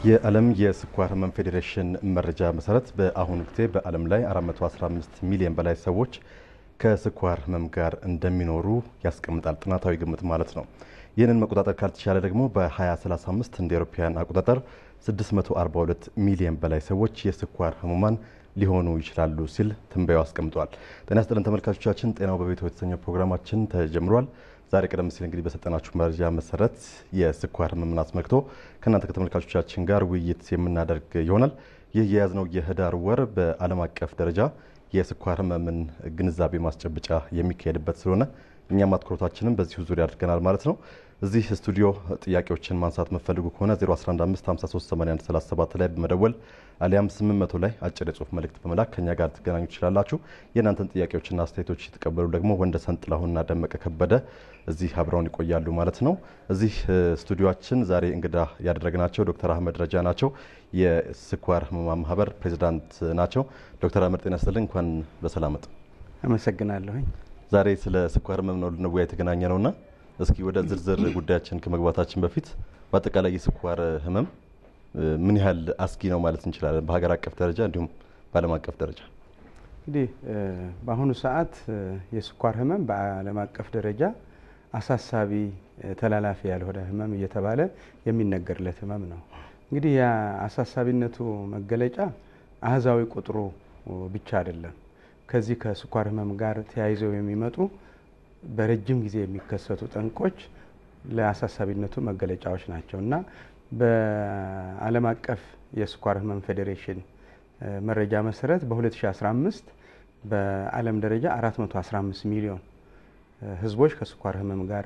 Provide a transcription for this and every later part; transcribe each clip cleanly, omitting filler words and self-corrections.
የዓለም የስኳር ህመም ፌዴሬሽን መረጃ መሰረት በአሁኑ ጊዜ በዓለም ላይ 415 ሚሊዮን በላይ ሰዎች ከስኳር ህመም ጋር እንደሚኖሩ ያስቀምጣል ጥናታዊ ግምት ማለት ነው። ይህንን መቆጣጠር ካልተቻለ ደግሞ በ2035 እንደ አውሮፓውያን አቆጣጠር 642 ሚሊዮን በላይ ሰዎች የስኳር ህሙማን ሊሆኑ ይችላሉ ሲል ትንበያው አስቀምጧል። ጤና ይስጥልን ተመልካቾቻችን፣ ጤናው በቤቱ የተሰኘው ፕሮግራማችን ተጀምሯል። ዛሬ ቀደም ሲል እንግዲህ በሰጠናችሁ መረጃ መሰረት የስኳር ህመምን አስመልክቶ ከእናንተ ከተመልካቾቻችን ጋር ውይይት የምናደርግ ይሆናል። ይህ የያዝነው የህዳር ወር በዓለም አቀፍ ደረጃ የስኳር ህመምን ግንዛቤ ማስጨበጫ የሚካሄድበት ስለሆነ እኛም አትኩሮታችንን በዚሁ ዙሪያ አድርገናል ማለት ነው። እዚህ ስቱዲዮ ጥያቄዎችን ማንሳት መፈልጉ ከሆነ 0115538137 ላይ በመደወል አሊያም 800 ላይ አጭር የጽሁፍ መልእክት በመላክ ከኛ ጋር ትገናኙ ትችላላችሁ። የእናንተን ጥያቄዎችና አስተያየቶች የተቀበሉ ደግሞ ወንደሰን ጥላሁንና ደመቀ ከበደ እዚህ አብረውን ይቆያሉ ማለት ነው። እዚህ ስቱዲዮአችን ዛሬ እንግዳ ያደረግናቸው ዶክተር አህመድ ረጃ ናቸው። የስኳር ህሙማን ማህበር ፕሬዚዳንት ናቸው። ዶክተር አህመድ ጤና ይስጥልኝ፣ እንኳን በሰላም መጡ። አመሰግናለሁኝ። ዛሬ ስለ ስኳር ህመም ነው ልንወያይ የተገናኘ ነውና እስኪ ወደ ዝርዝር ጉዳያችን ከመግባታችን በፊት በአጠቃላይ የስኳር ህመም ምን ያህል አስጊ ነው ማለት እንችላለን በሀገር አቀፍ ደረጃ እንዲሁም በዓለም አቀፍ ደረጃ? እንግዲህ በአሁኑ ሰዓት የስኳር ህመም በዓለም አቀፍ ደረጃ አሳሳቢ ተላላፊ ያልሆነ ህመም እየተባለ የሚነገርለት ህመም ነው። እንግዲህ የአሳሳቢነቱ መገለጫ አሃዛዊ ቁጥሩ ብቻ አይደለም። ከዚህ ከስኳር ህመም ጋር ተያይዘው የሚመጡ በረጅም ጊዜ የሚከሰቱ ጠንቆች ለአሳሳቢነቱ መገለጫዎች ናቸው እና በዓለም አቀፍ የስኳር ህመም ፌዴሬሽን መረጃ መሰረት በ2015 በዓለም ደረጃ 415 ሚሊዮን ህዝቦች ከስኳር ህመም ጋር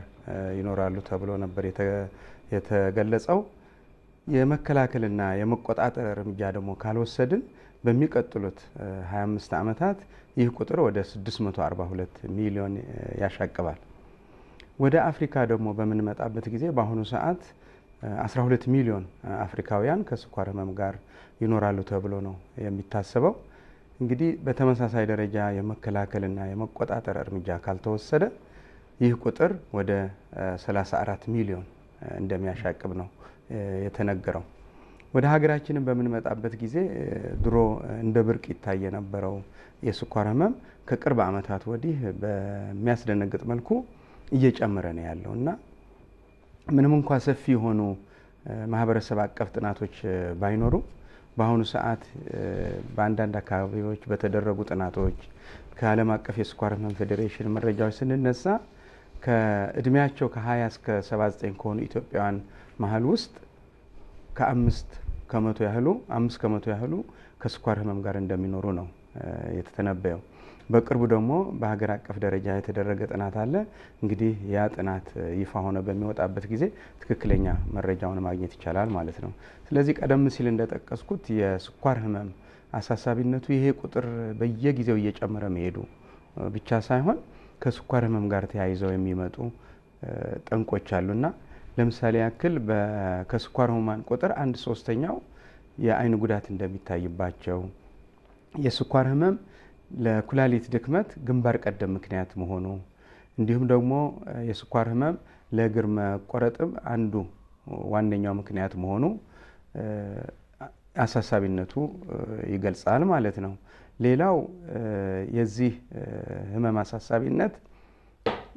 ይኖራሉ ተብሎ ነበር የተገለጸው። የመከላከልና የመቆጣጠር እርምጃ ደግሞ ካልወሰድን በሚቀጥሉት 25 ዓመታት ይህ ቁጥር ወደ 642 ሚሊዮን ያሻቅባል። ወደ አፍሪካ ደግሞ በምንመጣበት ጊዜ በአሁኑ ሰዓት 12 ሚሊዮን አፍሪካውያን ከስኳር ህመም ጋር ይኖራሉ ተብሎ ነው የሚታሰበው። እንግዲህ በተመሳሳይ ደረጃ የመከላከልና የመቆጣጠር እርምጃ ካልተወሰደ ይህ ቁጥር ወደ 34 ሚሊዮን እንደሚያሻቅብ ነው የተነገረው። ወደ ሀገራችንን በምንመጣበት ጊዜ ድሮ እንደ ብርቅ ይታይ የነበረው የስኳር ህመም ከቅርብ ዓመታት ወዲህ በሚያስደነግጥ መልኩ እየጨመረ ነው ያለው እና ምንም እንኳ ሰፊ የሆኑ ማህበረሰብ አቀፍ ጥናቶች ባይኖሩ በአሁኑ ሰዓት በአንዳንድ አካባቢዎች በተደረጉ ጥናቶች ከዓለም አቀፍ የስኳር ህመም ፌዴሬሽን መረጃዎች ስንነሳ ከእድሜያቸው ከ20 እስከ 79 ከሆኑ ኢትዮጵያውያን መሀል ውስጥ ከ5 ከመቶ ያህሉ ከስኳር ህመም ጋር እንደሚኖሩ ነው የተተነበየው። በቅርቡ ደግሞ በሀገር አቀፍ ደረጃ የተደረገ ጥናት አለ። እንግዲህ ያ ጥናት ይፋ ሆነ በሚወጣበት ጊዜ ትክክለኛ መረጃውን ማግኘት ይቻላል ማለት ነው። ስለዚህ ቀደም ሲል እንደጠቀስኩት የስኳር ህመም አሳሳቢነቱ ይሄ ቁጥር በየጊዜው እየጨመረ መሄዱ ብቻ ሳይሆን ከስኳር ህመም ጋር ተያይዘው የሚመጡ ጠንቆች አሉና ለምሳሌ ያክል ከስኳር ህሙማን ቁጥር 1/3 የአይን ጉዳት እንደሚታይባቸው፣ የስኳር ህመም ለኩላሊት ድክመት ግንባር ቀደም ምክንያት መሆኑ፣ እንዲሁም ደግሞ የስኳር ህመም ለእግር መቆረጥም አንዱ ዋነኛው ምክንያት መሆኑ አሳሳቢነቱ ይገልጻል ማለት ነው። ሌላው የዚህ ህመም አሳሳቢነት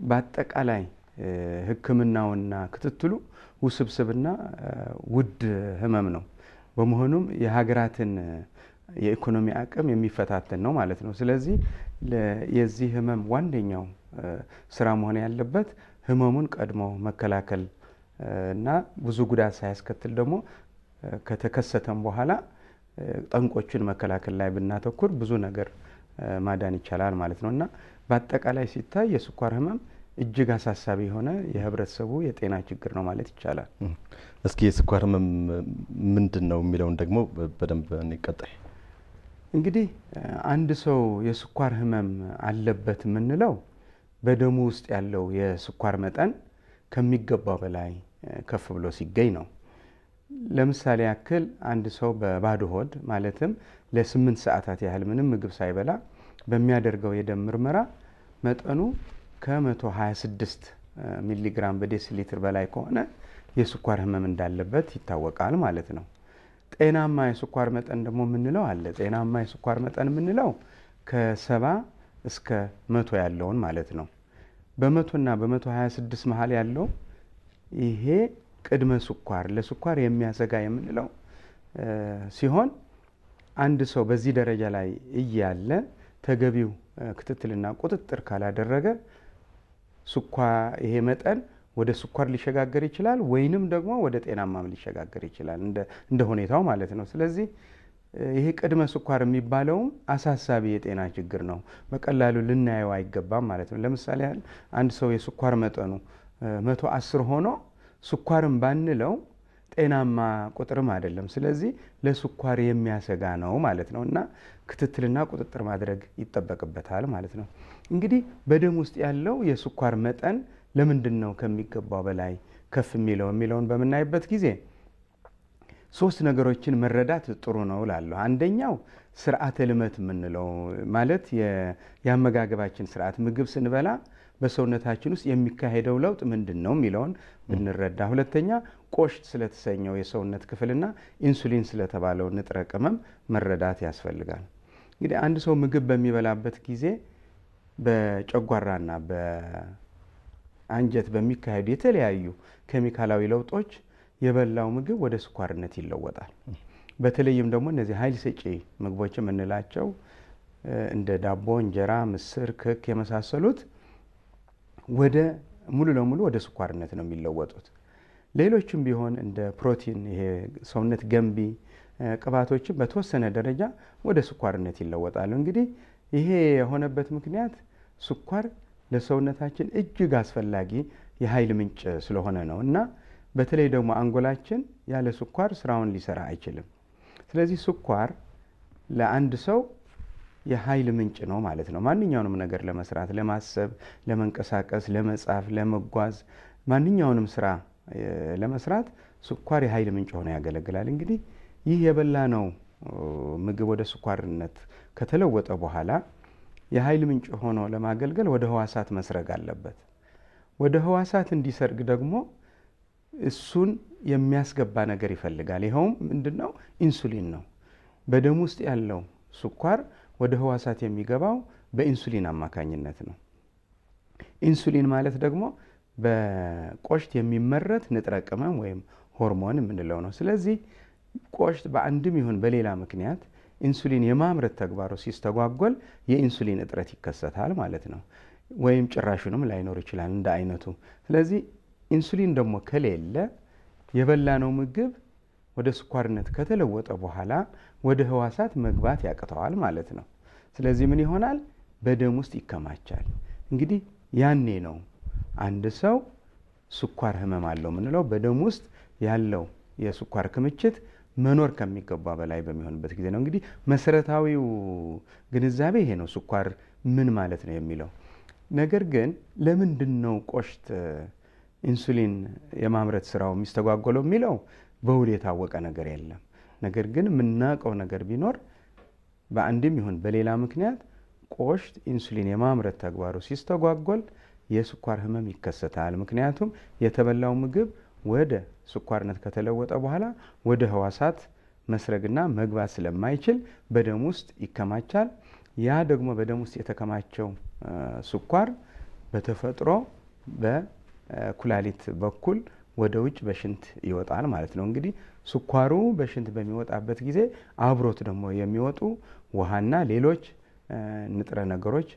በአጠቃላይ ህክምናውና ክትትሉ ውስብስብና ውድ ህመም ነው። በመሆኑም የሀገራትን የኢኮኖሚ አቅም የሚፈታተን ነው ማለት ነው። ስለዚህ የዚህ ህመም ዋነኛው ስራ መሆን ያለበት ህመሙን ቀድሞ መከላከል እና ብዙ ጉዳት ሳያስከትል ደግሞ ከተከሰተም በኋላ ጠንቆችን መከላከል ላይ ብናተኩር ብዙ ነገር ማዳን ይቻላል ማለት ነው እና በአጠቃላይ ሲታይ የስኳር ህመም እጅግ አሳሳቢ የሆነ የህብረተሰቡ የጤና ችግር ነው ማለት ይቻላል። እስኪ የስኳር ህመም ምንድን ነው የሚለውን ደግሞ በደንብ እንቀጥል። እንግዲህ አንድ ሰው የስኳር ህመም አለበት የምንለው በደሙ ውስጥ ያለው የስኳር መጠን ከሚገባው በላይ ከፍ ብሎ ሲገኝ ነው። ለምሳሌ ያክል አንድ ሰው በባዶ ሆድ ማለትም ለ8 ሰዓታት ያህል ምንም ምግብ ሳይበላ በሚያደርገው የደም ምርመራ መጠኑ ከ126 ሚሊግራም በዴሲሊትር በላይ ከሆነ የስኳር ህመም እንዳለበት ይታወቃል ማለት ነው። ጤናማ የስኳር መጠን ደግሞ የምንለው አለ። ጤናማ የስኳር መጠን የምንለው ከ70 እስከ 100 ያለውን ማለት ነው። በ100 እና በ126 መሀል ያለው ይሄ ቅድመ ስኳር ለስኳር የሚያሰጋ የምንለው ሲሆን አንድ ሰው በዚህ ደረጃ ላይ እያለ ተገቢው ክትትልና ቁጥጥር ካላደረገ ይሄ መጠን ወደ ስኳር ሊሸጋገር ይችላል ወይንም ደግሞ ወደ ጤናማም ሊሸጋገር ይችላል እንደ ሁኔታው ማለት ነው። ስለዚህ ይሄ ቅድመ ስኳር የሚባለውም አሳሳቢ የጤና ችግር ነው። በቀላሉ ልናየው አይገባም ማለት ነው። ለምሳሌ አንድ ሰው የስኳር መጠኑ 110 ሆኖ ስኳርም ባንለው ጤናማ ቁጥርም አይደለም። ስለዚህ ለስኳር የሚያሰጋ ነው ማለት ነው እና ክትትልና ቁጥጥር ማድረግ ይጠበቅበታል ማለት ነው። እንግዲህ በደም ውስጥ ያለው የስኳር መጠን ለምንድን ነው ከሚገባው በላይ ከፍ የሚለውን በምናይበት ጊዜ 3 ነገሮችን መረዳት ጥሩ ነው እላለሁ። አንደኛው ስርዓተ ልመት የምንለው ማለት የአመጋገባችን ስርዓት፣ ምግብ ስንበላ በሰውነታችን ውስጥ የሚካሄደው ለውጥ ምንድን ነው የሚለውን ብንረዳ። ሁለተኛ ቆሽት ስለተሰኘው የሰውነት ክፍልና ኢንሱሊን ስለተባለው ንጥረ ቅመም መረዳት ያስፈልጋል። እንግዲህ አንድ ሰው ምግብ በሚበላበት ጊዜ በጨጓራና በአንጀት በሚካሄዱ የተለያዩ ኬሚካላዊ ለውጦች የበላው ምግብ ወደ ስኳርነት ይለወጣል። በተለይም ደግሞ እነዚህ ኃይል ሰጪ ምግቦች የምንላቸው እንደ ዳቦ፣ እንጀራ፣ ምስር፣ ክክ የመሳሰሉት ሙሉ ለሙሉ ወደ ስኳርነት ነው የሚለወጡት። ሌሎችም ቢሆን እንደ ፕሮቲን፣ ይሄ ሰውነት ገንቢ ቅባቶችን በተወሰነ ደረጃ ወደ ስኳርነት ይለወጣሉ። እንግዲህ ይሄ የሆነበት ምክንያት ስኳር ለሰውነታችን እጅግ አስፈላጊ የኃይል ምንጭ ስለሆነ ነው እና በተለይ ደግሞ አንጎላችን ያለ ስኳር ስራውን ሊሰራ አይችልም። ስለዚህ ስኳር ለአንድ ሰው የኃይል ምንጭ ነው ማለት ነው። ማንኛውንም ነገር ለመስራት፣ ለማሰብ፣ ለመንቀሳቀስ፣ ለመጻፍ፣ ለመጓዝ፣ ማንኛውንም ስራ ለመስራት ስኳር የኃይል ምንጭ ሆኖ ያገለግላል። እንግዲህ ይህ የበላነው ምግብ ወደ ስኳርነት ከተለወጠ በኋላ የኃይል ምንጭ ሆኖ ለማገልገል ወደ ህዋሳት መስረግ አለበት። ወደ ህዋሳት እንዲሰርግ ደግሞ እሱን የሚያስገባ ነገር ይፈልጋል። ይኸውም ምንድነው? ኢንሱሊን ነው። በደም ውስጥ ያለው ስኳር ወደ ህዋሳት የሚገባው በኢንሱሊን አማካኝነት ነው። ኢንሱሊን ማለት ደግሞ በቆሽት የሚመረት ንጥረ ቅመም ወይም ሆርሞን የምንለው ነው። ስለዚህ ቆሽት በአንድም ይሁን በሌላ ምክንያት ኢንሱሊን የማምረት ተግባሩ ሲስተጓጎል የኢንሱሊን እጥረት ይከሰታል ማለት ነው። ወይም ጭራሹንም ላይኖር ይችላል እንደ አይነቱ። ስለዚህ ኢንሱሊን ደግሞ ከሌለ የበላነው ምግብ ወደ ስኳርነት ከተለወጠ በኋላ ወደ ህዋሳት መግባት ያቅተዋል ማለት ነው። ስለዚህ ምን ይሆናል? በደም ውስጥ ይከማቻል። እንግዲህ ያኔ ነው አንድ ሰው ስኳር ህመም አለው ምንለው። በደም ውስጥ ያለው የስኳር ክምችት መኖር ከሚገባ በላይ በሚሆንበት ጊዜ ነው። እንግዲህ መሰረታዊው ግንዛቤ ይሄ ነው፣ ስኳር ምን ማለት ነው የሚለው ነገር። ግን ለምንድን ነው ቆሽት ኢንሱሊን የማምረት ስራው የሚስተጓጎለው የሚለው በውል የታወቀ ነገር የለም። ነገር ግን የምናውቀው ነገር ቢኖር በአንድም ይሁን በሌላ ምክንያት ቆሽት ኢንሱሊን የማምረት ተግባሩ ሲስተጓጎል የስኳር ህመም ይከሰታል። ምክንያቱም የተበላው ምግብ ወደ ስኳርነት ከተለወጠ በኋላ ወደ ህዋሳት መስረግና መግባት ስለማይችል በደም ውስጥ ይከማቻል። ያ ደግሞ በደም ውስጥ የተከማቸው ስኳር በተፈጥሮ በኩላሊት በኩል ወደ ውጭ በሽንት ይወጣል ማለት ነው። እንግዲህ ስኳሩ በሽንት በሚወጣበት ጊዜ አብሮት ደግሞ የሚወጡ ውሃና ሌሎች ንጥረ ነገሮች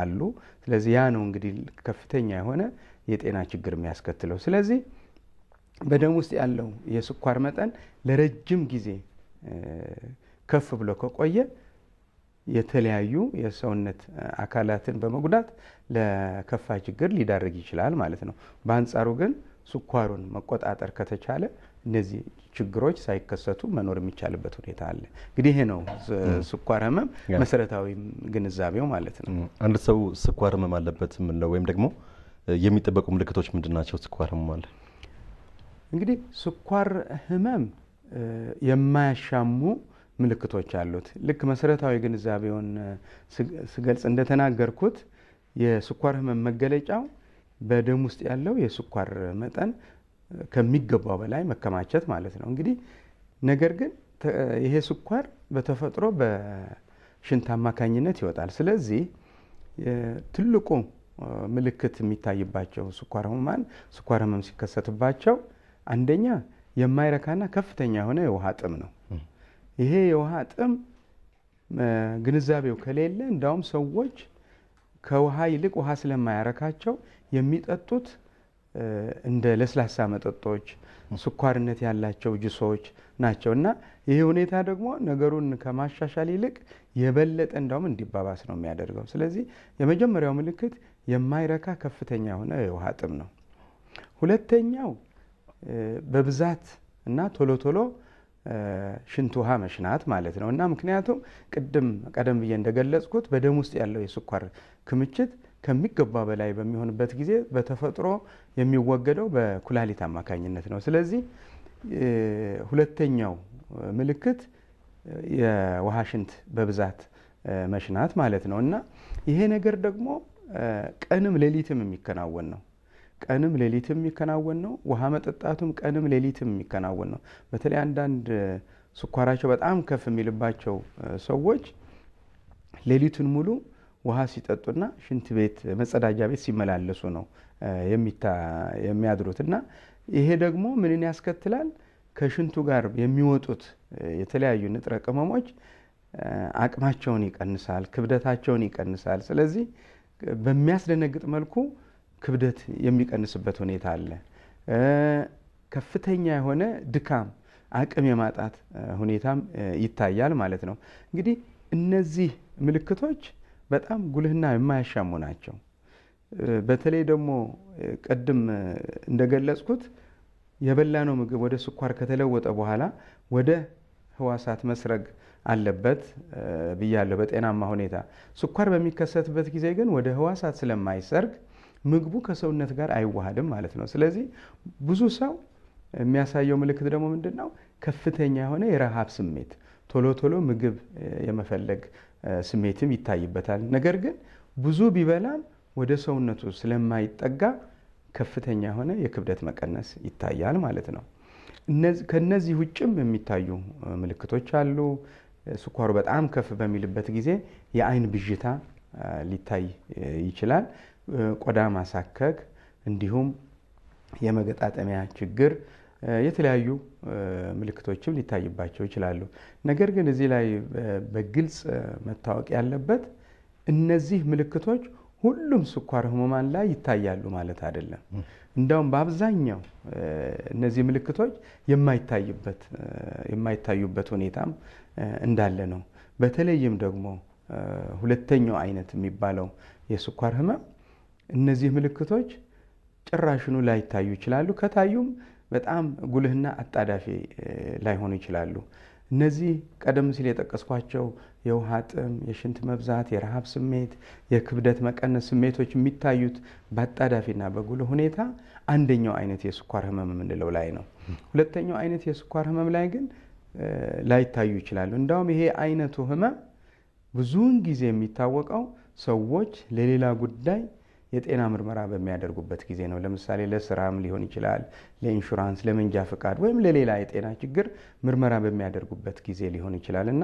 አሉ። ስለዚህ ያ ነው እንግዲህ ከፍተኛ የሆነ የጤና ችግር የሚያስከትለው። ስለዚህ በደም ውስጥ ያለው የስኳር መጠን ለረጅም ጊዜ ከፍ ብሎ ከቆየ የተለያዩ የሰውነት አካላትን በመጉዳት ለከፋ ችግር ሊዳርግ ይችላል ማለት ነው። በአንጻሩ ግን ስኳሩን መቆጣጠር ከተቻለ እነዚህ ችግሮች ሳይከሰቱ መኖር የሚቻልበት ሁኔታ አለ። እንግዲህ ይሄ ነው ስኳር ህመም መሰረታዊ ግንዛቤው ማለት ነው። አንድ ሰው ስኳር ህመም አለበት ምንለው ወይም ደግሞ የሚጠበቁ ምልክቶች ምንድናቸው? ስኳር ህመም አለ እንግዲህ ስኳር ህመም የማያሻሙ ምልክቶች አሉት። ልክ መሰረታዊ ግንዛቤውን ስገልጽ እንደተናገርኩት የስኳር ህመም መገለጫው በደም ውስጥ ያለው የስኳር መጠን ከሚገባው በላይ መከማቸት ማለት ነው። እንግዲህ ነገር ግን ይሄ ስኳር በተፈጥሮ በሽንት አማካኝነት ይወጣል። ስለዚህ ትልቁ ምልክት የሚታይባቸው ስኳር ህመም ሲከሰትባቸው አንደኛ የማይረካና ከፍተኛ የሆነ የውሃ ጥም ነው። ይሄ የውሃ ጥም ግንዛቤው ከሌለ እንዳውም ሰዎች ከውሃ ይልቅ ውሃ ስለማያረካቸው የሚጠጡት እንደ ለስላሳ መጠጦች፣ ስኳርነት ያላቸው ጁሶች ናቸው እና ይሄ ሁኔታ ደግሞ ነገሩን ከማሻሻል ይልቅ የበለጠ እንዳውም እንዲባባስ ነው የሚያደርገው። ስለዚህ የመጀመሪያው ምልክት የማይረካ ከፍተኛ የሆነ የውሃ ጥም ነው። ሁለተኛው በብዛት እና ቶሎ ቶሎ ሽንት ውሃ መሽናት ማለት ነው እና ምክንያቱም ቀደም ብዬ እንደገለጽኩት በደም ውስጥ ያለው የስኳር ክምችት ከሚገባ በላይ በሚሆንበት ጊዜ በተፈጥሮ የሚወገደው በኩላሊት አማካኝነት ነው። ስለዚህ ሁለተኛው ምልክት የውሃ ሽንት በብዛት መሽናት ማለት ነው እና ይሄ ነገር ደግሞ ቀንም ሌሊትም የሚከናወን ነው። ቀንም ሌሊትም የሚከናወን ነው። ውሃ መጠጣቱም ቀንም ሌሊትም የሚከናወን ነው። በተለይ አንዳንድ ስኳራቸው በጣም ከፍ የሚልባቸው ሰዎች ሌሊቱን ሙሉ ውሃ ሲጠጡና ሽንት ቤት መጸዳጃ ቤት ሲመላለሱ ነው የሚያድሩት እና ይሄ ደግሞ ምንን ያስከትላል? ከሽንቱ ጋር የሚወጡት የተለያዩ ንጥረ ቅመሞች አቅማቸውን ይቀንሳል፣ ክብደታቸውን ይቀንሳል። ስለዚህ በሚያስደነግጥ መልኩ ክብደት የሚቀንስበት ሁኔታ አለ። ከፍተኛ የሆነ ድካም፣ አቅም የማጣት ሁኔታም ይታያል ማለት ነው። እንግዲህ እነዚህ ምልክቶች በጣም ጉልህና የማያሻሙ ናቸው። በተለይ ደግሞ ቅድም እንደገለጽኩት የበላነው ምግብ ወደ ስኳር ከተለወጠ በኋላ ወደ ህዋሳት መስረግ አለበት ብያለሁ በጤናማ ሁኔታ። ስኳር በሚከሰትበት ጊዜ ግን ወደ ህዋሳት ስለማይሰርግ ምግቡ ከሰውነት ጋር አይዋሃድም ማለት ነው። ስለዚህ ብዙ ሰው የሚያሳየው ምልክት ደግሞ ምንድነው? ከፍተኛ የሆነ የረሃብ ስሜት፣ ቶሎ ቶሎ ምግብ የመፈለግ ስሜትም ይታይበታል። ነገር ግን ብዙ ቢበላም ወደ ሰውነቱ ስለማይጠጋ ከፍተኛ የሆነ የክብደት መቀነስ ይታያል ማለት ነው። ከነዚህ ውጭም የሚታዩ ምልክቶች አሉ። ስኳሩ በጣም ከፍ በሚልበት ጊዜ የአይን ብዥታ ሊታይ ይችላል። ቆዳ ማሳከክ፣ እንዲሁም የመገጣጠሚያ ችግር፣ የተለያዩ ምልክቶችም ሊታይባቸው ይችላሉ። ነገር ግን እዚህ ላይ በግልጽ መታወቅ ያለበት እነዚህ ምልክቶች ሁሉም ስኳር ህሙማን ላይ ይታያሉ ማለት አይደለም። እንዳውም በአብዛኛው እነዚህ ምልክቶች የማይታዩበት ሁኔታም እንዳለ ነው። በተለይም ደግሞ ሁለተኛው አይነት የሚባለው የስኳር ህመም እነዚህ ምልክቶች ጭራሽኑ ላይታዩ ይችላሉ። ከታዩም በጣም ጉልህና አጣዳፊ ላይሆኑ ይችላሉ። እነዚህ ቀደም ሲል የጠቀስኳቸው የውሃ ጥም፣ የሽንት መብዛት፣ የረሃብ ስሜት፣ የክብደት መቀነስ ስሜቶች የሚታዩት በአጣዳፊና በጉልህ ሁኔታ አንደኛው አይነት የስኳር ህመም የምንለው ላይ ነው። ሁለተኛው አይነት የስኳር ህመም ላይ ግን ላይታዩ ይችላሉ። እንዳውም ይሄ አይነቱ ህመም ብዙውን ጊዜ የሚታወቀው ሰዎች ለሌላ ጉዳይ የጤና ምርመራ በሚያደርጉበት ጊዜ ነው። ለምሳሌ ለስራም ሊሆን ይችላል፣ ለኢንሹራንስ፣ ለመንጃ ፍቃድ ወይም ለሌላ የጤና ችግር ምርመራ በሚያደርጉበት ጊዜ ሊሆን ይችላል እና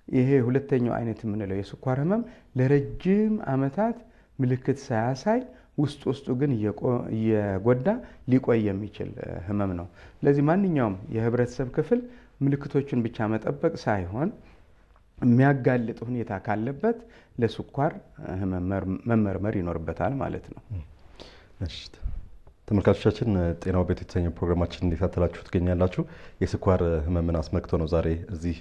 ይሄ ሁለተኛው አይነት የምንለው የስኳር ህመም ለረጅም ዓመታት ምልክት ሳያሳይ ውስጡ ግን እየጎዳ ሊቆይ የሚችል ህመም ነው። ስለዚህ ማንኛውም የህብረተሰብ ክፍል ምልክቶቹን ብቻ መጠበቅ ሳይሆን የሚያጋልጥ ሁኔታ ካለበት ለስኳር ህመም መመርመር ይኖርበታል ማለት ነው። ተመልካቾቻችን ጤናው ቤት የተሰኘው ፕሮግራማችን እንዲከታተላችሁ ትገኛላችሁ። የስኳር ህመምን አስመልክቶ ነው ዛሬ እዚህ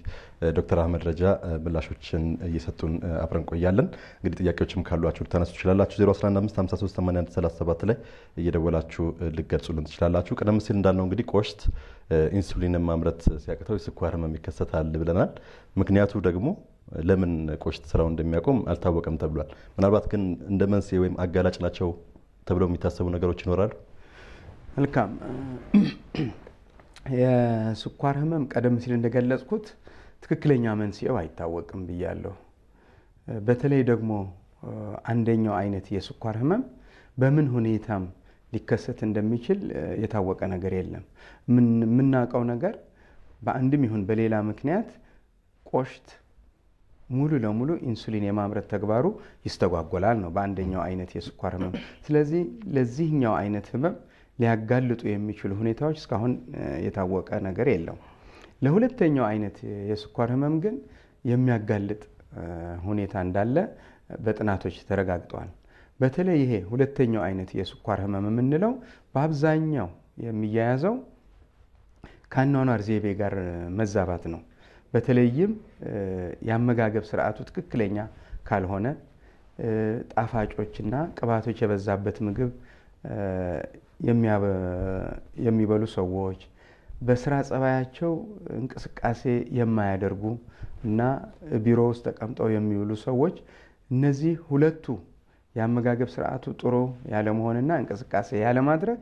ዶክተር አህመድ ረጃ ምላሾችን እየሰጡን አብረን ቆያለን። እንግዲህ ጥያቄዎችም ካሏችሁ ልታነሱ ትችላላችሁ። 0115538137 ላይ እየደወላችሁ ልትገልጹልን ትችላላችሁ። ቀደም ሲል እንዳልነው እንግዲህ ቆሽት ኢንሱሊንን ማምረት ሲያቅተው የስኳር ህመም ይከሰታል ብለናል። ምክንያቱ ደግሞ ለምን ቆሽት ስራው እንደሚያቆም አልታወቀም ተብሏል። ምናልባት ግን እንደ መንስኤ ወይም አጋላጭ ናቸው ተብለው የሚታሰቡ ነገሮች ይኖራሉ? መልካም። የስኳር ህመም ቀደም ሲል እንደገለጽኩት ትክክለኛ መንስኤው አይታወቅም ብያለሁ። በተለይ ደግሞ አንደኛው አይነት የስኳር ህመም በምን ሁኔታም ሊከሰት እንደሚችል የታወቀ ነገር የለም። የምናውቀው ነገር በአንድም ይሁን በሌላ ምክንያት ቆሽት ሙሉ ለሙሉ ኢንሱሊን የማምረት ተግባሩ ይስተጓጎላል ነው በአንደኛው አይነት የስኳር ህመም። ስለዚህ ለዚህኛው አይነት ህመም ሊያጋልጡ የሚችሉ ሁኔታዎች እስካሁን የታወቀ ነገር የለም። ለሁለተኛው አይነት የስኳር ህመም ግን የሚያጋልጥ ሁኔታ እንዳለ በጥናቶች ተረጋግጧል። በተለይ ይሄ ሁለተኛው አይነት የስኳር ህመም የምንለው በአብዛኛው የሚያያዘው ከአኗኗር ዘይቤ ጋር መዛባት ነው። በተለይም የአመጋገብ ስርዓቱ ትክክለኛ ካልሆነ ጣፋጮችና ቅባቶች የበዛበት ምግብ የሚበሉ ሰዎች፣ በስራ ጸባያቸው እንቅስቃሴ የማያደርጉ እና ቢሮ ውስጥ ተቀምጠው የሚውሉ ሰዎች እነዚህ ሁለቱ የአመጋገብ ስርዓቱ ጥሩ ያለመሆንና እንቅስቃሴ ያለማድረግ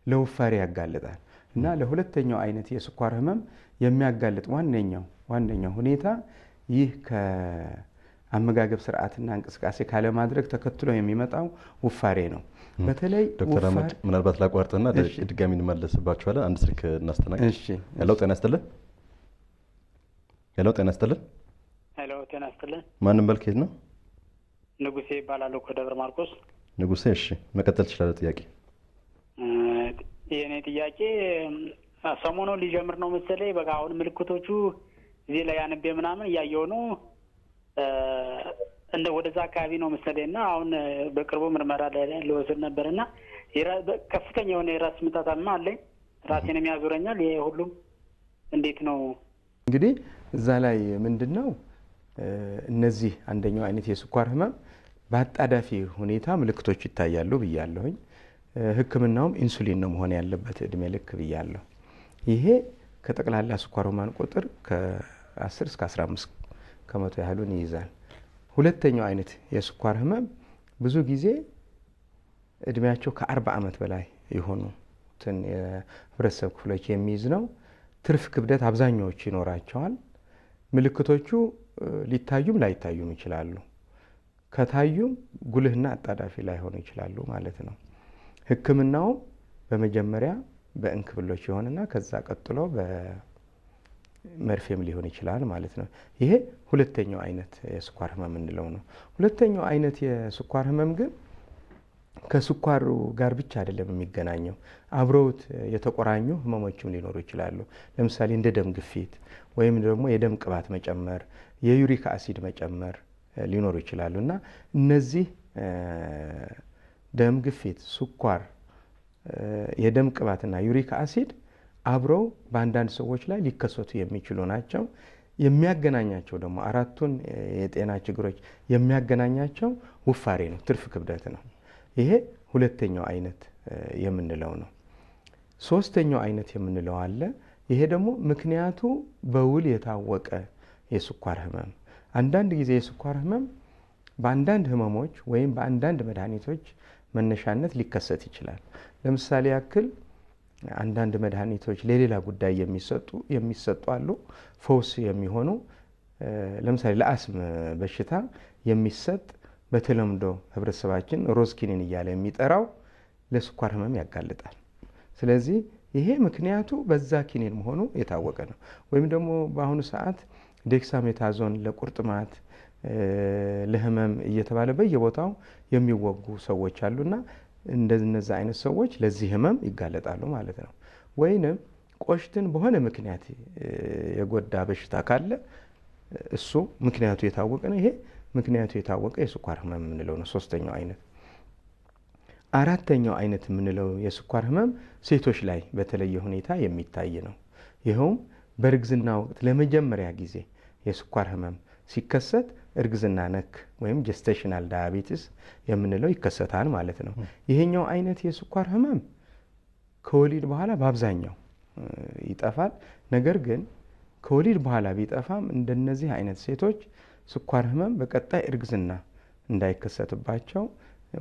ለውፋሬ ያጋልጣል እና ለሁለተኛው አይነት የስኳር ህመም የሚያጋልጥ ዋነኛው ሁኔታ ይህ ከአመጋገብ ስርዓትና እንቅስቃሴ ካለማድረግ ተከትሎ የሚመጣው ውፋሬ ነው። በተለይ ዶክተር አህመድ ምናልባት ላቋርጥና ድጋሚ እንመለስባችኋለን። አንድ ስልክ እናስተናግድ። እሺ። ሄሎ ጤና ይስጥልን። ሄሎ ጤና ይስጥልን። ሄሎ ጤና ይስጥልን። ማንም በልኬት ነው? ንጉሴ ይባላል ከደብረ ማርቆስ። ንጉሴ እሺ፣ መቀጠል ትችላለህ። ጥያቄ የኔ ጥያቄ ሰሞኑን ሊጀምር ነው መሰለኝ። በቃ አሁን ምልክቶቹ እዚህ ላይ አንቤ ምናምን እያየሁ ነው። እንደ ወደዛ አካባቢ ነው መሰለኝና አሁን በቅርቡ ምርመራ ልወስድ ነበርና ከፍተኛ የሆነ የራስ ምታትማ አለኝ። ራሴንም ያዞረኛል። ይሄ ሁሉም እንዴት ነው? እንግዲህ እዛ ላይ ምንድነው እነዚህ አንደኛው አይነት የስኳር ህመም በአጣዳፊ ሁኔታ ምልክቶች ይታያሉ ብያለሁኝ። ህክምናውም ኢንሱሊን ነው መሆን ያለበት እድሜ ልክ ብያለሁ። ይሄ ከጠቅላላ ስኳር ህሙማን ቁጥር ከ10 እስከ 15 ከመቶ ያህሉን ይይዛል። ሁለተኛው አይነት የስኳር ህመም ብዙ ጊዜ እድሜያቸው ከ40 ዓመት በላይ የሆኑትን የህብረተሰብ ክፍሎች የሚይዝ ነው። ትርፍ ክብደት አብዛኛዎቹ ይኖራቸዋል። ምልክቶቹ ሊታዩም ላይታዩም ይችላሉ። ከታዩም ጉልህና አጣዳፊ ላይሆኑ ይችላሉ ማለት ነው። ህክምናው በመጀመሪያ በእንክብሎች ይሆንና ከዛ ቀጥሎ በመርፌም ሊሆን ይችላል ማለት ነው። ይሄ ሁለተኛው አይነት የስኳር ህመም እንለው ነው። ሁለተኛው አይነት የስኳር ህመም ግን ከስኳሩ ጋር ብቻ አይደለም የሚገናኘው፣ አብረውት የተቆራኙ ህመሞችም ሊኖሩ ይችላሉ። ለምሳሌ እንደ ደም ግፊት ወይም ደግሞ የደም ቅባት መጨመር፣ የዩሪክ አሲድ መጨመር ሊኖሩ ይችላሉ እና እነዚህ ደም ግፊት፣ ስኳር፣ የደም ቅባትና ዩሪክ አሲድ አብረው በአንዳንድ ሰዎች ላይ ሊከሰቱ የሚችሉ ናቸው። የሚያገናኛቸው ደግሞ አራቱን የጤና ችግሮች የሚያገናኛቸው ውፋሬ ነው፣ ትርፍ ክብደት ነው። ይሄ ሁለተኛው አይነት የምንለው ነው። ሶስተኛው አይነት የምንለው አለ። ይሄ ደግሞ ምክንያቱ በውል የታወቀ የስኳር ህመም። አንዳንድ ጊዜ የስኳር ህመም በአንዳንድ ህመሞች ወይም በአንዳንድ መድኃኒቶች መነሻነት ሊከሰት ይችላል። ለምሳሌ ያክል አንዳንድ መድኃኒቶች ለሌላ ጉዳይ የሚሰጡ አሉ፣ ፈውስ የሚሆኑ። ለምሳሌ ለአስም በሽታ የሚሰጥ በተለምዶ ህብረተሰባችን ሮዝ ኪኒን እያለ የሚጠራው ለስኳር ህመም ያጋልጣል። ስለዚህ ይሄ ምክንያቱ በዛ ኪኒን መሆኑ የታወቀ ነው። ወይም ደግሞ በአሁኑ ሰዓት ዴክሳሜታዞን ለቁርጥማት ለህመም እየተባለ በየቦታው የሚወጉ ሰዎች አሉና እንደነዛ አይነት ሰዎች ለዚህ ህመም ይጋለጣሉ ማለት ነው። ወይንም ቆሽትን በሆነ ምክንያት የጎዳ በሽታ ካለ እሱ ምክንያቱ የታወቀ ነው። ይሄ ምክንያቱ የታወቀ የስኳር ህመም የምንለው ነው፣ ሶስተኛው አይነት። አራተኛው አይነት የምንለው የስኳር ህመም ሴቶች ላይ በተለየ ሁኔታ የሚታይ ነው። ይኸውም በእርግዝና ወቅት ለመጀመሪያ ጊዜ የስኳር ህመም ሲከሰት እርግዝና ነክ ወይም ጀስቴሽናል ዳያቤቲስ የምንለው ይከሰታል ማለት ነው። ይሄኛው አይነት የስኳር ህመም ከወሊድ በኋላ በአብዛኛው ይጠፋል። ነገር ግን ከወሊድ በኋላ ቢጠፋም እንደነዚህ አይነት ሴቶች ስኳር ህመም በቀጣይ እርግዝና እንዳይከሰትባቸው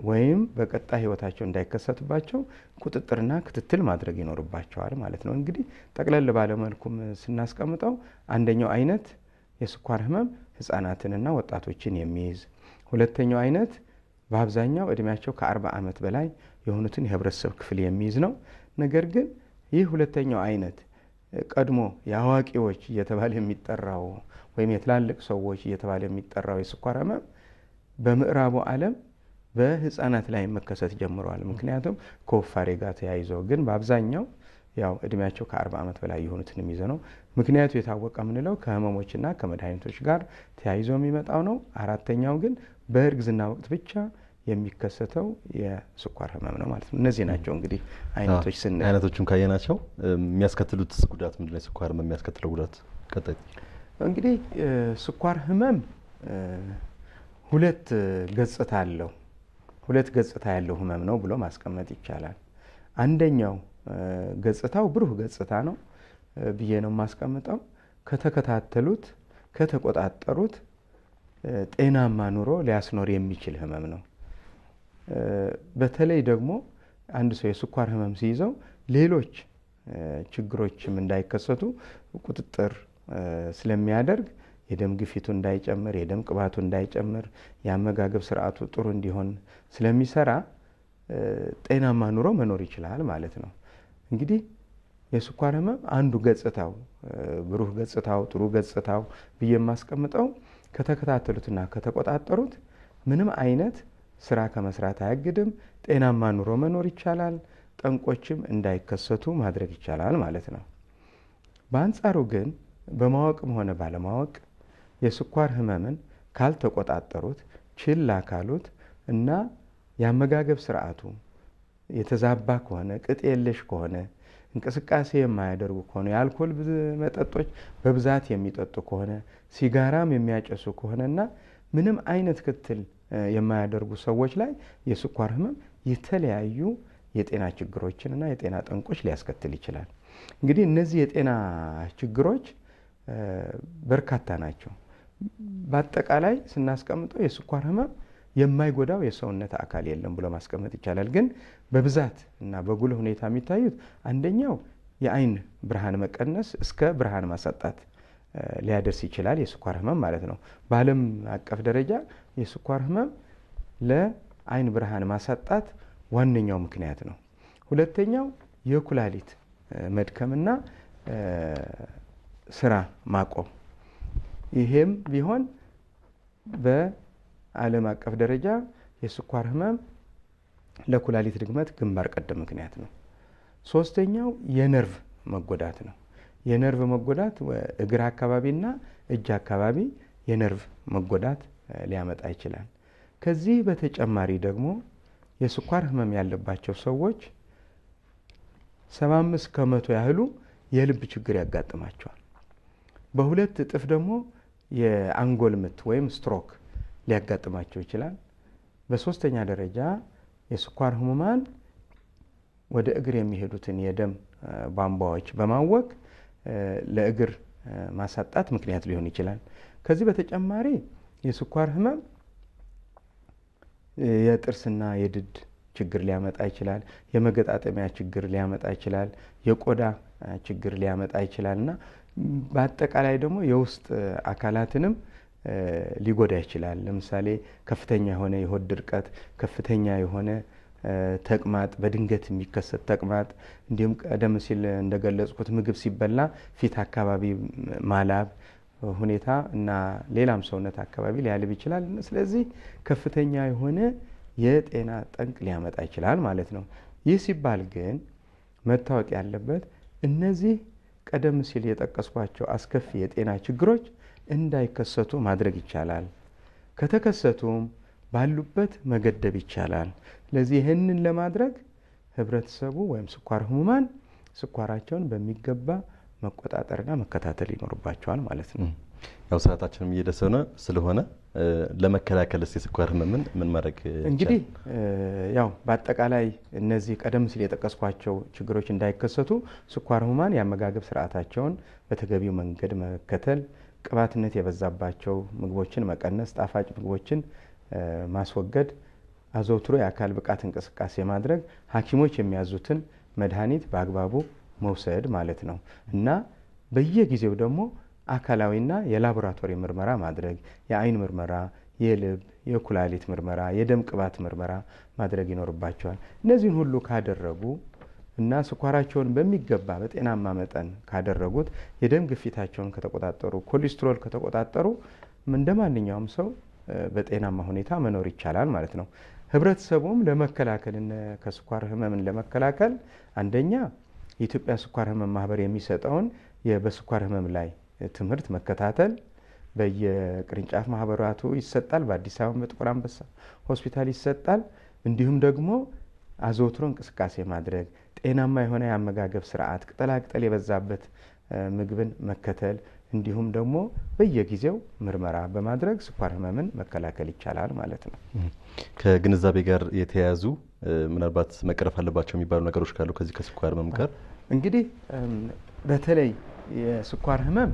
ወይም በቀጣይ ህይወታቸው እንዳይከሰትባቸው ቁጥጥርና ክትትል ማድረግ ይኖርባቸዋል ማለት ነው። እንግዲህ ጠቅለል ባለመልኩም ስናስቀምጠው አንደኛው አይነት የስኳር ህመም ህፃናትንና ወጣቶችን የሚይዝ፣ ሁለተኛው አይነት በአብዛኛው እድሜያቸው ከ40 ዓመት በላይ የሆኑትን የህብረተሰብ ክፍል የሚይዝ ነው። ነገር ግን ይህ ሁለተኛው አይነት ቀድሞ የአዋቂዎች እየተባለ የሚጠራው ወይም የትላልቅ ሰዎች እየተባለ የሚጠራው የስኳር ህመም በምዕራቡ ዓለም በህፃናት ላይ መከሰት ጀምሯል። ምክንያቱም ከወፋሬ ጋር ተያይዞ ግን በአብዛኛው ያው እድሜያቸው ከ40 ዓመት በላይ የሆኑትን የሚይዘ ነው። ምክንያቱ የታወቀ ምንለው ከህመሞችና ከመድኃኒቶች ጋር ተያይዞ የሚመጣው ነው። አራተኛው ግን በእርግዝና ወቅት ብቻ የሚከሰተው የስኳር ህመም ነው ማለት ነው። እነዚህ ናቸው እንግዲህ አይነቶች ስናይ አይነቶቹን ካየናቸው የሚያስከትሉት ጉዳት ምንድነው? የስኳር ህመም የሚያስከትለው ጉዳት ቀጣይ እንግዲህ ስኳር ህመም ሁለት ገጽታ አለው። ሁለት ገጽታ ያለው ህመም ነው ብሎ ማስቀመጥ ይቻላል። አንደኛው ገጽታው ብሩህ ገጽታ ነው ብዬ ነው ማስቀምጠው። ከተከታተሉት ከተቆጣጠሩት ጤናማ ኑሮ ሊያስኖር የሚችል ህመም ነው። በተለይ ደግሞ አንድ ሰው የስኳር ህመም ሲይዘው ሌሎች ችግሮችም እንዳይከሰቱ ቁጥጥር ስለሚያደርግ የደም ግፊቱ እንዳይጨምር፣ የደም ቅባቱ እንዳይጨምር፣ የአመጋገብ ስርዓቱ ጥሩ እንዲሆን ስለሚሰራ ጤናማ ኑሮ መኖር ይችላል ማለት ነው። እንግዲህ የስኳር ህመም አንዱ ገጽታው ብሩህ ገጽታው ጥሩ ገጽታው ብዬ የማስቀምጠው ከተከታተሉትና ከተቆጣጠሩት ምንም አይነት ስራ ከመስራት አያግድም። ጤናማ ኑሮ መኖር ይቻላል። ጠንቆችም እንዳይከሰቱ ማድረግ ይቻላል ማለት ነው። በአንጻሩ ግን በማወቅም ሆነ ባለማወቅ የስኳር ህመምን ካልተቆጣጠሩት ችላ ካሉት እና የአመጋገብ ስርዓቱ የተዛባ ከሆነ ቅጥ የለሽ ከሆነ እንቅስቃሴ የማያደርጉ ከሆነ የአልኮል መጠጦች በብዛት የሚጠጡ ከሆነ ሲጋራም የሚያጨሱ ከሆነና ምንም አይነት ክትል የማያደርጉ ሰዎች ላይ የስኳር ህመም የተለያዩ የጤና ችግሮችንና የጤና ጠንቆች ሊያስከትል ይችላል። እንግዲህ እነዚህ የጤና ችግሮች በርካታ ናቸው። በአጠቃላይ ስናስቀምጠው የስኳር ህመም የማይጎዳው የሰውነት አካል የለም ብሎ ማስቀመጥ ይቻላል። ግን በብዛት እና በጉልህ ሁኔታ የሚታዩት አንደኛው የአይን ብርሃን መቀነስ እስከ ብርሃን ማሳጣት ሊያደርስ ይችላል የስኳር ህመም ማለት ነው። በዓለም አቀፍ ደረጃ የስኳር ህመም ለአይን ብርሃን ማሳጣት ዋነኛው ምክንያት ነው። ሁለተኛው የኩላሊት መድከምና ስራ ማቆም። ይሄም ቢሆን በዓለም አቀፍ ደረጃ የስኳር ህመም ለኩላሊት ድግመት ግንባር ቀደም ምክንያት ነው። ሶስተኛው የነርቭ መጎዳት ነው። የነርቭ መጎዳት እግር አካባቢና እጅ አካባቢ የነርቭ መጎዳት ሊያመጣ ይችላል። ከዚህ በተጨማሪ ደግሞ የስኳር ህመም ያለባቸው ሰዎች 75 ከመቶ ያህሉ የልብ ችግር ያጋጥማቸዋል። በሁለት እጥፍ ደግሞ የአንጎል ምት ወይም ስትሮክ ሊያጋጥማቸው ይችላል። በሶስተኛ ደረጃ የስኳር ህሙማን ወደ እግር የሚሄዱትን የደም ቧንቧዎች በማወክ ለእግር ማሳጣት ምክንያት ሊሆን ይችላል። ከዚህ በተጨማሪ የስኳር ህመም የጥርስና የድድ ችግር ሊያመጣ ይችላል። የመገጣጠሚያ ችግር ሊያመጣ ይችላል። የቆዳ ችግር ሊያመጣ ይችላልና በአጠቃላይ ደግሞ የውስጥ አካላትንም ሊጎዳ ይችላል። ለምሳሌ ከፍተኛ የሆነ የሆድ ድርቀት፣ ከፍተኛ የሆነ ተቅማጥ፣ በድንገት የሚከሰት ተቅማጥ፣ እንዲሁም ቀደም ሲል እንደገለጽኩት ምግብ ሲበላ ፊት አካባቢ ማላብ ሁኔታ እና ሌላም ሰውነት አካባቢ ሊያልብ ይችላል። ስለዚህ ከፍተኛ የሆነ የጤና ጠንቅ ሊያመጣ ይችላል ማለት ነው። ይህ ሲባል ግን መታወቅ ያለበት እነዚህ ቀደም ሲል የጠቀስኳቸው አስከፊ የጤና ችግሮች እንዳይከሰቱ ማድረግ ይቻላል። ከተከሰቱም ባሉበት መገደብ ይቻላል። ስለዚህ ይህንን ለማድረግ ህብረተሰቡ ወይም ስኳር ህሙማን ስኳራቸውን በሚገባ መቆጣጠርና መከታተል ይኖርባቸዋል ማለት ነው። ያው ሰዓታችንም እየደረሰ ስለሆነ ለመከላከል የስኳር ህመምን ምን ማድረግ እንግዲህ ያው በአጠቃላይ እነዚህ ቀደም ሲል የጠቀስኳቸው ችግሮች እንዳይከሰቱ ስኳር ህሙማን የአመጋገብ ስርዓታቸውን በተገቢው መንገድ መከተል፣ ቅባትነት የበዛባቸው ምግቦችን መቀነስ፣ ጣፋጭ ምግቦችን ማስወገድ፣ አዘውትሮ የአካል ብቃት እንቅስቃሴ ማድረግ፣ ሐኪሞች የሚያዙትን መድኃኒት በአግባቡ መውሰድ ማለት ነው እና በየጊዜው ደግሞ አካላዊና የላቦራቶሪ ምርመራ ማድረግ፣ የአይን ምርመራ፣ የልብ የኩላሊት ምርመራ፣ የደም ቅባት ምርመራ ማድረግ ይኖርባቸዋል። እነዚህን ሁሉ ካደረጉ እና ስኳራቸውን በሚገባ በጤናማ መጠን ካደረጉት፣ የደም ግፊታቸውን ከተቆጣጠሩ፣ ኮሌስትሮል ከተቆጣጠሩ እንደማንኛውም ሰው በጤናማ ሁኔታ መኖር ይቻላል ማለት ነው። ህብረተሰቡም ለመከላከል ከስኳር ህመምን ለመከላከል አንደኛ የኢትዮጵያ ስኳር ህመም ማህበር የሚሰጠውን በስኳር ህመም ላይ ትምህርት መከታተል በየቅርንጫፍ ማህበራቱ ይሰጣል። በአዲስ አበባ በጥቁር አንበሳ ሆስፒታል ይሰጣል። እንዲሁም ደግሞ አዘውትሮ እንቅስቃሴ ማድረግ፣ ጤናማ የሆነ የአመጋገብ ስርዓት፣ ቅጠላቅጠል የበዛበት ምግብን መከተል እንዲሁም ደግሞ በየጊዜው ምርመራ በማድረግ ስኳር ህመምን መከላከል ይቻላል ማለት ነው። ከግንዛቤ ጋር የተያያዙ ምናልባት መቀረፍ አለባቸው የሚባሉ ነገሮች ካሉ ከዚህ ከስኳር ህመም ጋር እንግዲህ በተለይ የስኳር ህመም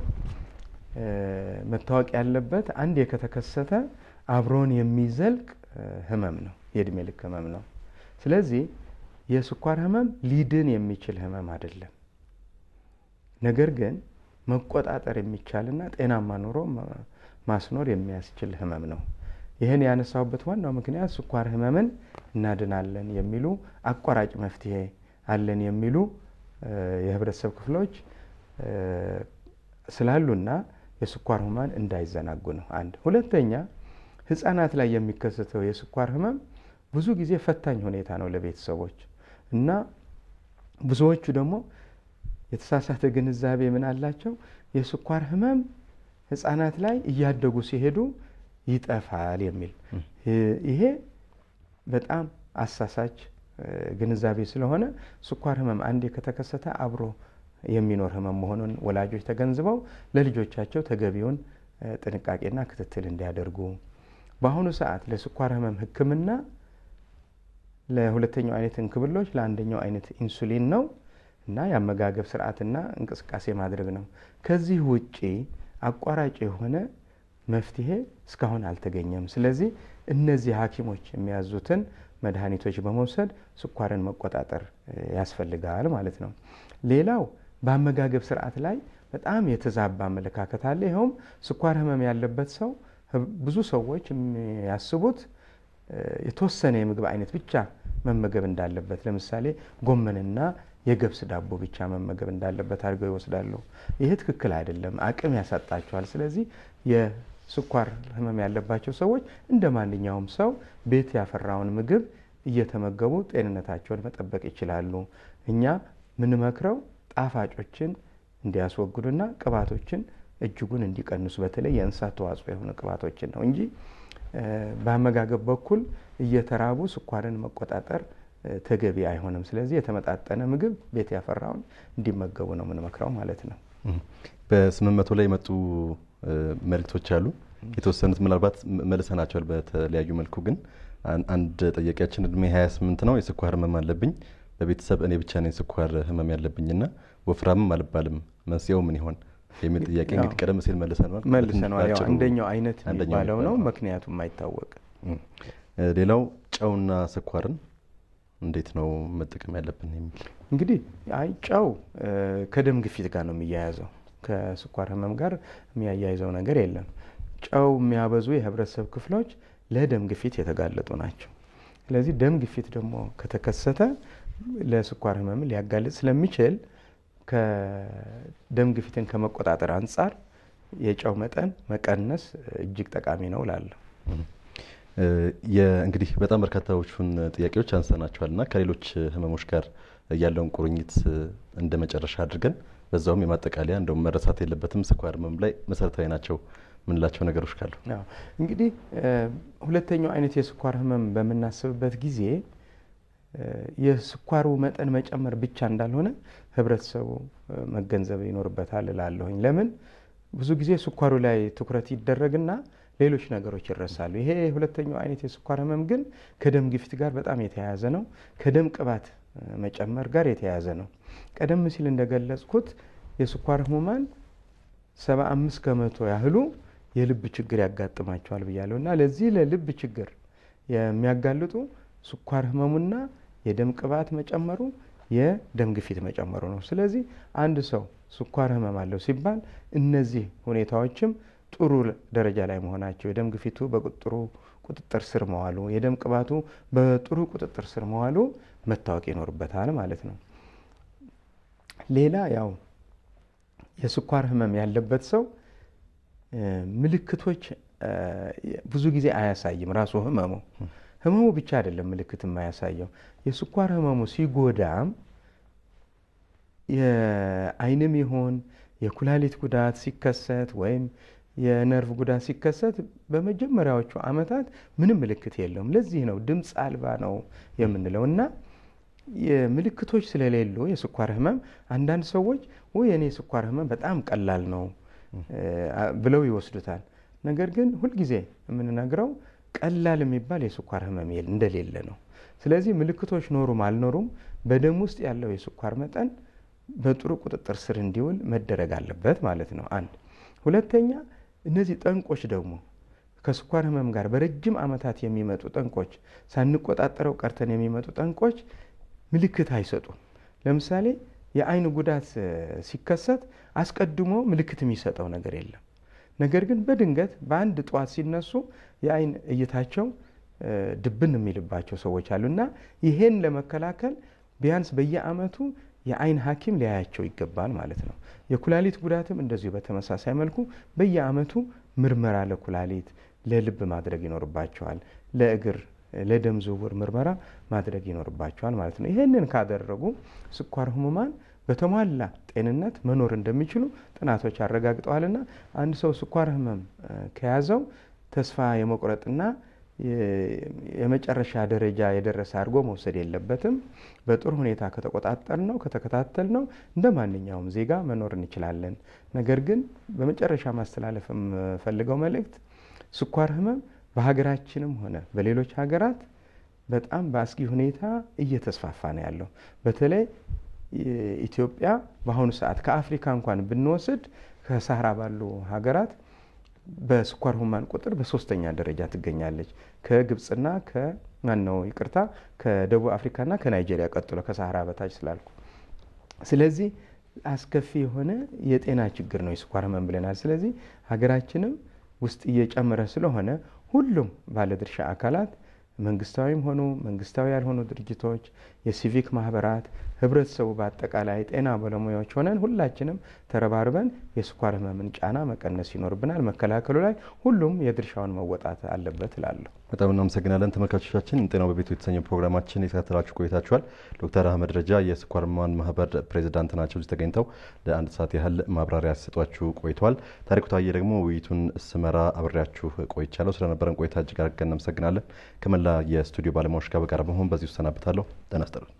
መታወቅ ያለበት አንዴ ከተከሰተ አብሮን የሚዘልቅ ህመም ነው፣ የእድሜ ልክ ህመም ነው። ስለዚህ የስኳር ህመም ሊድን የሚችል ህመም አይደለም። ነገር ግን መቆጣጠር የሚቻልና ጤናማ ኑሮ ማስኖር የሚያስችል ህመም ነው። ይህን ያነሳውበት ዋናው ምክንያት ስኳር ህመምን እናድናለን የሚሉ አቋራጭ መፍትሄ አለን የሚሉ የህብረተሰብ ክፍሎች ስላሉና የስኳር ህመም እንዳይዘናጉ ነው። አንድ ሁለተኛ ህፃናት ላይ የሚከሰተው የስኳር ህመም ብዙ ጊዜ ፈታኝ ሁኔታ ነው ለቤተሰቦች እና ብዙዎቹ ደግሞ የተሳሳተ ግንዛቤ ምን አላቸው? የስኳር ህመም ህፃናት ላይ እያደጉ ሲሄዱ ይጠፋል የሚል ይሄ በጣም አሳሳች ግንዛቤ ስለሆነ ስኳር ህመም አንዴ ከተከሰተ አብሮ የሚኖር ህመም መሆኑን ወላጆች ተገንዝበው ለልጆቻቸው ተገቢውን ጥንቃቄና ክትትል እንዲያደርጉ። በአሁኑ ሰዓት ለስኳር ህመም ህክምና ለሁለተኛው አይነት እንክብሎች ለአንደኛው አይነት ኢንሱሊን ነው እና የአመጋገብ ስርዓትና እንቅስቃሴ ማድረግ ነው። ከዚህ ውጪ አቋራጭ የሆነ መፍትሄ እስካሁን አልተገኘም። ስለዚህ እነዚህ ሐኪሞች የሚያዙትን መድኃኒቶች በመውሰድ ስኳርን መቆጣጠር ያስፈልጋል ማለት ነው። ሌላው በአመጋገብ ስርዓት ላይ በጣም የተዛባ አመለካከት አለ። ይኸውም ስኳር ህመም ያለበት ሰው ብዙ ሰዎች የሚያስቡት የተወሰነ የምግብ አይነት ብቻ መመገብ እንዳለበት፣ ለምሳሌ ጎመንና የገብስ ዳቦ ብቻ መመገብ እንዳለበት አድርገው ይወስዳሉ። ይህ ትክክል አይደለም፣ አቅም ያሳጣቸዋል። ስለዚህ የስኳር ህመም ያለባቸው ሰዎች እንደ ማንኛውም ሰው ቤት ያፈራውን ምግብ እየተመገቡ ጤንነታቸውን መጠበቅ ይችላሉ። እኛ ምንመክረው ጣፋጮችን እንዲያስወግዱና ቅባቶችን እጅጉን እንዲቀንሱ፣ በተለይ የእንስሳት ተዋጽኦ የሆኑ ቅባቶችን ነው እንጂ በአመጋገብ በኩል እየተራቡ ስኳርን መቆጣጠር ተገቢ አይሆንም። ስለዚህ የተመጣጠነ ምግብ ቤት ያፈራውን እንዲመገቡ ነው የምንመክረው ማለት ነው። በ800 ላይ የመጡ መልእክቶች አሉ። የተወሰኑት ምናልባት መልሰናቸዋል በተለያዩ መልኩ። ግን አንድ ጠያቂያችን እድሜ 28 ነው፣ የስኳር ህመም አለብኝ፣ በቤተሰብ እኔ ብቻ ነኝ ስኳር ህመም ያለብኝና ወፍራምም አልባልም፣ መንስኤው ምን ይሆን የሚል ጥያቄ እንግዲህ ቀደም ሲል መልሰናል። ያው አንደኛው አይነት የሚባለው ነው፣ ምክንያቱም አይታወቅ። ሌላው ጨውና ስኳርን እንዴት ነው መጠቀም ያለብን የሚል እንግዲህ ጨው ከደም ግፊት ጋር ነው የሚያያዘው፣ ከስኳር ህመም ጋር የሚያያይዘው ነገር የለም። ጨው የሚያበዙ የህብረተሰብ ክፍሎች ለደም ግፊት የተጋለጡ ናቸው። ስለዚህ ደም ግፊት ደግሞ ከተከሰተ ለስኳር ህመም ሊያጋልጥ ስለሚችል ከደም ግፊትን ከመቆጣጠር አንጻር የጨው መጠን መቀነስ እጅግ ጠቃሚ ነው እላለሁ። እንግዲህ በጣም በርካታዎቹን ጥያቄዎች አንስተናቸዋልና ከሌሎች ህመሞች ጋር ያለውን ቁርኝት እንደ መጨረሻ አድርገን በዛውም የማጠቃለያ እንደውም መረሳት የለበትም ስኳር ህመም ላይ መሰረታዊ ናቸው ምንላቸው ነገሮች ካሉ እንግዲህ ሁለተኛው አይነት የስኳር ህመም በምናስብበት ጊዜ የስኳሩ መጠን መጨመር ብቻ እንዳልሆነ ህብረተሰቡ መገንዘብ ይኖርበታል እላለሁኝ። ለምን ብዙ ጊዜ ስኳሩ ላይ ትኩረት ይደረግና ሌሎች ነገሮች ይረሳሉ። ይሄ ሁለተኛው አይነት የስኳር ህመም ግን ከደም ግፊት ጋር በጣም የተያያዘ ነው፣ ከደም ቅባት መጨመር ጋር የተያያዘ ነው። ቀደም ሲል እንደገለጽኩት የስኳር ህሙማን 75 ከመቶ ያህሉ የልብ ችግር ያጋጥማቸዋል ብያለሁ እና ለዚህ ለልብ ችግር የሚያጋልጡ ስኳር ህመሙና የደም ቅባት መጨመሩ የደም ግፊት መጨመሩ ነው። ስለዚህ አንድ ሰው ስኳር ህመም አለው ሲባል እነዚህ ሁኔታዎችም ጥሩ ደረጃ ላይ መሆናቸው፣ የደም ግፊቱ በጥሩ ቁጥጥር ስር መዋሉ፣ የደም ቅባቱ በጥሩ ቁጥጥር ስር መዋሉ መታወቅ ይኖርበታል ማለት ነው። ሌላ ያው የስኳር ህመም ያለበት ሰው ምልክቶች ብዙ ጊዜ አያሳይም። ራሱ ህመሙ ብቻ አይደለም ምልክት የማያሳየው። የስኳር ህመሙ ሲጎዳም የአይንም ይሆን የኩላሊት ጉዳት ሲከሰት ወይም የነርቭ ጉዳት ሲከሰት በመጀመሪያዎቹ ዓመታት ምንም ምልክት የለውም። ለዚህ ነው ድምፅ አልባ ነው የምንለው። እና የምልክቶች ስለሌሉ የስኳር ህመም አንዳንድ ሰዎች የኔ የስኳር ህመም በጣም ቀላል ነው ብለው ይወስዱታል። ነገር ግን ሁልጊዜ የምንነግረው ቀላል የሚባል የስኳር ህመም እንደሌለ ነው። ስለዚህ ምልክቶች ኖሩም አልኖሩም በደም ውስጥ ያለው የስኳር መጠን በጥሩ ቁጥጥር ስር እንዲውል መደረግ አለበት ማለት ነው። አንድ ሁለተኛ፣ እነዚህ ጠንቆች ደግሞ ከስኳር ህመም ጋር በረጅም ዓመታት የሚመጡ ጠንቆች፣ ሳንቆጣጠረው ቀርተን የሚመጡ ጠንቆች ምልክት አይሰጡም። ለምሳሌ የአይን ጉዳት ሲከሰት አስቀድሞ ምልክት የሚሰጠው ነገር የለም። ነገር ግን በድንገት በአንድ ጠዋት ሲነሱ የአይን እይታቸው ድብን የሚልባቸው ሰዎች አሉና ይሄን ለመከላከል ቢያንስ በየዓመቱ የአይን ሐኪም ሊያያቸው ይገባል ማለት ነው። የኩላሊት ጉዳትም እንደዚሁ በተመሳሳይ መልኩ በየዓመቱ ምርመራ ለኩላሊት፣ ለልብ ማድረግ ይኖርባቸዋል። ለእግር፣ ለደም ዝውውር ምርመራ ማድረግ ይኖርባቸዋል ማለት ነው። ይሄንን ካደረጉ ስኳር ህሙማን በተሟላ ጤንነት መኖር እንደሚችሉ ጥናቶች አረጋግጠዋልና አንድ ሰው ስኳር ህመም ከያዘው ተስፋ የመቁረጥና የመጨረሻ ደረጃ የደረሰ አድርጎ መውሰድ የለበትም። በጥሩ ሁኔታ ከተቆጣጠርነው ከተከታተልነው እንደ ማንኛውም ዜጋ መኖር እንችላለን። ነገር ግን በመጨረሻ ማስተላለፍ የምፈልገው መልእክት ስኳር ህመም በሀገራችንም ሆነ በሌሎች ሀገራት በጣም በአስጊ ሁኔታ እየተስፋፋ ነው ያለው። በተለይ ኢትዮጵያ በአሁኑ ሰዓት ከአፍሪካ እንኳን ብንወስድ ከሳህራ ባሉ ሀገራት በስኳር ህሙማን ቁጥር በሶስተኛ ደረጃ ትገኛለች። ከግብፅና ከደቡብ አፍሪካና ከናይጄሪያ ቀጥሎ ከሳህራ በታች ስላልኩ። ስለዚህ አስከፊ የሆነ የጤና ችግር ነው የስኳር ህመም ብለናል። ስለዚህ ሀገራችንም ውስጥ እየጨመረ ስለሆነ ሁሉም ባለድርሻ አካላት መንግስታዊም ሆኑ መንግስታዊ ያልሆኑ ድርጅቶች፣ የሲቪክ ማህበራት፣ ህብረተሰቡ በአጠቃላይ ጤና ባለሙያዎች ሆነን ሁላችንም ተረባርበን የስኳር ህመምን ጫና መቀነስ ይኖርብናል። መከላከሉ ላይ ሁሉም የድርሻውን መወጣት አለበት እላለሁ። በጣም እናመሰግናለን። ተመልካቾቻችን ጤናው በቤቱ የተሰኘው ፕሮግራማችን የተከታተላችሁ ቆይታችኋል። ዶክተር አህመድ ረጃ የስኳር ህሙማን ማህበር ፕሬዚዳንት ናቸው። እዚህ ተገኝተው ለአንድ ሰዓት ያህል ማብራሪያ ሲሰጧችሁ ቆይተዋል። ታሪኩ ታዬ ደግሞ ውይይቱን ስመራ አብሬያችሁ ቆይቻለሁ። ስለነበረን ቆይታ እጅግ አድርገን እናመሰግናለን። ከመላ የስቱዲዮ ባለሙያዎች ጋር በጋራ በመሆን በዚሁ እሰናብታለሁ። ጤና ይስጥልኝ።